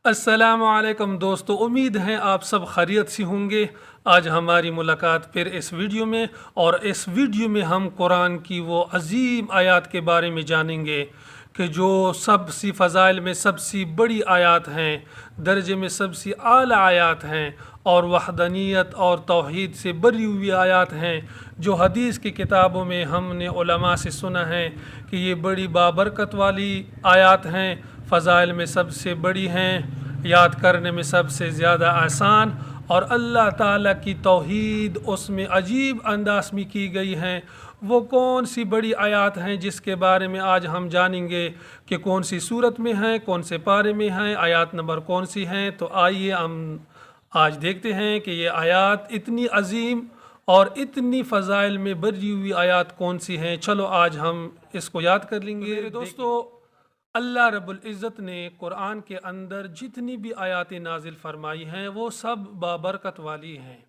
अस्सलाम वालेकुम दोस्तों, उम्मीद है आप सब खैरियत से होंगे। आज हमारी मुलाकात फिर इस वीडियो में, और इस वीडियो में हम कुरान की वो अजीम आयत के बारे में जानेंगे कि जो सबसे फ़ज़ाइल में सबसे बड़ी आयत हैं, दर्जे में सबसे आला आयत हैं, और वहदनीयत और तौहीद से भरी हुई आयत हैं, जो हदीस की किताबों में हमने उलमा से सुना है कि ये बड़ी बाबरकत वाली आयत हैं, फ़ज़ाइल में सबसे बड़ी हैं, याद करने में सबसे ज़्यादा आसान, और अल्लाह ताला की तौहीद उसमें अजीब अंदाज में की गई हैं। वो कौन सी बड़ी आयत हैं जिसके बारे में आज हम जानेंगे कि कौन सी सूरत में हैं, कौन से पारे में हैं, आयत नंबर कौन सी हैं। तो आइए हम आज देखते हैं कि ये आयत इतनी अजीम और इतनी फ़ज़ाइल में भरी हुई आयत कौन सी हैं। चलो आज हम इसको याद कर लेंगे। मेरे दोस्तों, अल्लाह रब्बुल इज़्ज़त ने कुरान के अंदर जितनी भी आयतें नाजिल फरमाई हैं वो सब बाबरकत वाली हैं,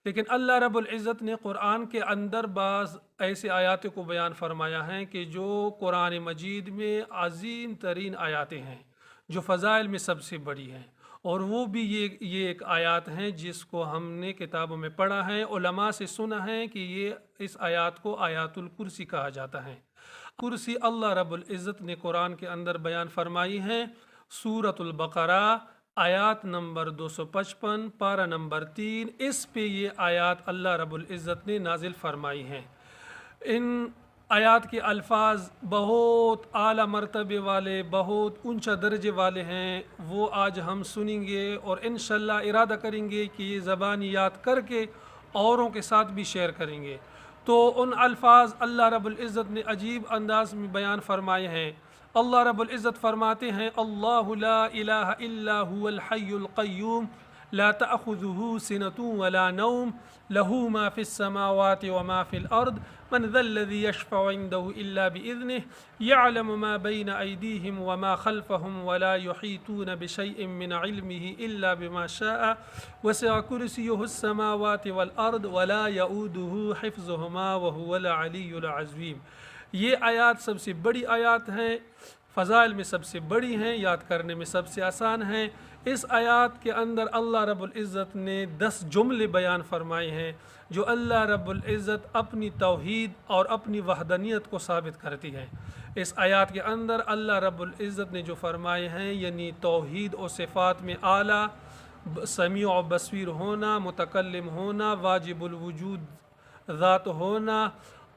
लेकिन अल्लाह रब्बुल इज़्ज़त ने कुरान के अंदर बाज़ ऐसे आयतों को बयान फरमाया है कि जो कुरान मजीद में अजीम तरीन आयतें हैं, जो फ़ज़ाइल में सबसे बड़ी हैं। और वो भी ये एक आयत हैं जिसको हमने किताबों में पढ़ा है, उलमा से सुना है कि ये इस आयत को आयतुल कुर्सी कहा जाता है। कुर्सी अल्लाह रब्बुल इज़्ज़त ने कुरान के अंदर बयान फरमाई है। सूरतुल बकरा आयत नंबर 255 पारा नंबर 3, इस पे ये आयत अल्लाह रब्बुल इज़्ज़त ने नाजिल फरमाई हैं। इन आयत के अल्फाज बहुत आला मर्तबे वाले, बहुत ऊंचा दर्जे वाले हैं। वो आज हम सुनेंगे और इंशाअल्लाह इरादा करेंगे कि ये ज़बानी याद करके औरों के साथ भी शेयर करेंगे। तो उन अल्फाज अल्लाह रब्बुल इज़्ज़त ने अजीब अंदाज में बयान फरमाए हैं। अल्लाह रब्बुल इज़्ज़त फरमाते हैं, अल्लाहु ला इलाहा इल्ला हुवल हय्युल क़य्यूम ला तअख़ुज़ुहु सिनतुन वला नौम लहू मा फ़िस समावाति व मा फ़िल अर्द मन ज़ल्लज़ी यशफ़अु इंदहु इल्ला बिइज़्निहि यअलमु मा बैन अयदीहिम व मा ख़ल्फ़हुम वला युहीतून बिशैइन मिन इल्मिहि इल्ला बिमा शाअ वसिअ कुर्सियुहुस समावाति वल अर्द वला यऊदुहु हिफ़्ज़ुहुमा व हुवल अलिय्युल अज़ीम। ये आयत सबसे बड़ी आयत हैं, फ़ज़ाइल में सबसे बड़ी हैं, याद करने में सबसे आसान हैं। इस आयत के अंदर अल्लाह रब्बुल इज़्ज़त ने 10 जुमले बयान फरमाए हैं जो अल्लाह रब्बुल इज़्ज़त अपनी तौहीद और अपनी वहदनियत को साबित करती है। इस आयत के अंदर अल्लाह रब्बुल इज़्ज़त ने जो फरमाए हैं, यानी तौहीद और सिफ़ात में आला, समी और बसीर होना, मुतकल्लिम होना, वाजिबुल वजूद ज़ात होना,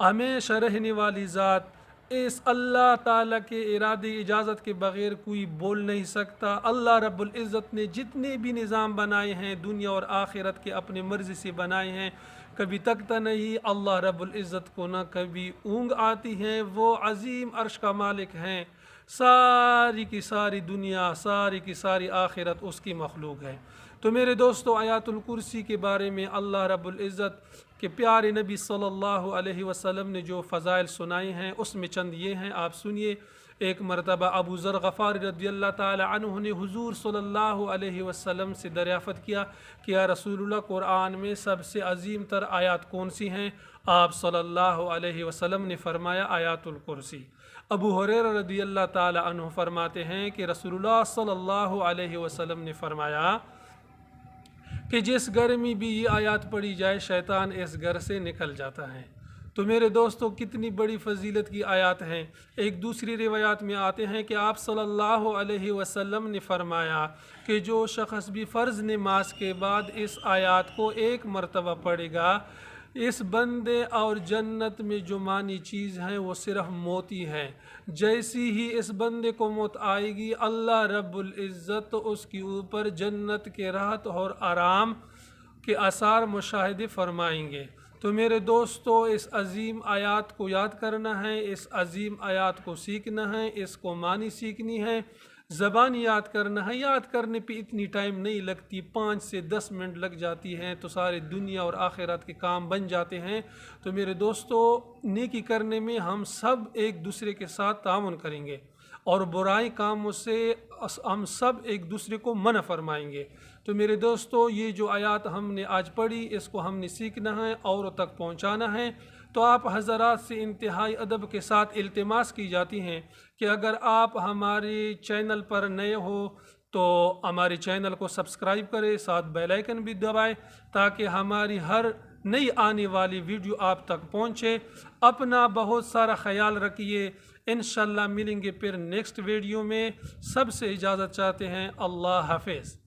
हमेशा रहने वाली ज़ात, इस अल्लाह ताला के इरादे इजाज़त के बग़ैर कोई बोल नहीं सकता। अल्लाह रब्बुल इज़्ज़त ने जितने भी निज़ाम बनाए हैं दुनिया और आखिरत के अपने मर्ज़ी से बनाए हैं, कभी तकता नहीं। अल्लाह रब्बुल इज़्ज़त को ना कभी ऊँग आती है। वो अज़ीम अर्श का मालिक हैं। सारी की सारी दुनिया, सारी की सारी आखिरत उसकी मखलूक है। तो मेरे दोस्तों, आयतुल कुर्सी के बारे में अल्लाह रब्बुल इज़्ज़त के प्यारे नबी सल्लल्लाहु अलैहि वसल्लम ने जो फ़ज़ाइल सुनाए हैं उसमें चंद ये हैं, आप सुनिए। एक मरतबा अबू ज़र ग़फ़ारी रज़ियल्लाहु ताला अन्हु ने हुज़ूर सल्लल्लाहु अलैहि वसल्लम से दरियाफ़त किया कि या रसूलुल्लाह, कुरान में सबसे अज़ीम तर आयत कौन सी हैं? आप सल्लल्लाहु अलैहि वसल्लम ने फ़रमाया, आयतुल कुर्सी। अबू हुरैरा रज़ियल्लाहु ताला अन्हु फ़रमाते हैं कि रसूलुल्लाह सल्लल्लाहु अलैहि वसल्लम ने फ़रमाया कि जिस घर में भी ये आयत पढ़ी जाए शैतान इस घर से निकल जाता है। तो मेरे दोस्तों, कितनी बड़ी फजीलत की आयत हैं। एक दूसरी रिवायात में आते हैं कि आप सल्लल्लाहु अलैहि वसल्लम ने फरमाया कि जो शख्स भी फ़र्ज़ नमाज के बाद इस आयत को एक मरतबा पढ़ेगा, इस बंदे और जन्नत में जो मानी चीज़ है वो सिर्फ मोती है। जैसी ही इस बंदे को मौत आएगी, अल्लाह रब्बुल इज़्ज़त उसके ऊपर जन्नत के राहत और आराम के आसार मुशाहिदे फरमाएंगे। तो मेरे दोस्तों, इस अज़ीम आयत को याद करना है, इस अज़ीम आयत को सीखना है, इसको मानी सीखनी है, ज़बान याद करना है। याद करने पे इतनी टाइम नहीं लगती, 5 से 10 मिनट लग जाती हैं तो सारी दुनिया और आखिरत के काम बन जाते हैं। तो मेरे दोस्तों, नेकी करने में हम सब एक दूसरे के साथ ताउन करेंगे और बुराई कामों से हम सब एक दूसरे को मना फरमाएंगे। तो मेरे दोस्तों, ये जो आयत हमने आज पढ़ी, इसको हमने सीखना है, औरों तक पहुँचाना है। तो आप हज़रात से इंतहाई अदब के साथ इल्तिमास की जाती हैं कि अगर आप हमारे चैनल पर नए हो تو ہمارے چینل کو سبسکرائب کریں، ساتھ بیل آئیکن بھی دبائیں تاکہ ہماری ہر نئی آنے والی ویڈیو آپ تک پہنچے۔ اپنا بہت سارا خیال رکھیے، انشاءاللہ ملیں گے پھر نیکسٹ ویڈیو میں۔ سب سے اجازت چاہتے ہیں، اللہ حافظ۔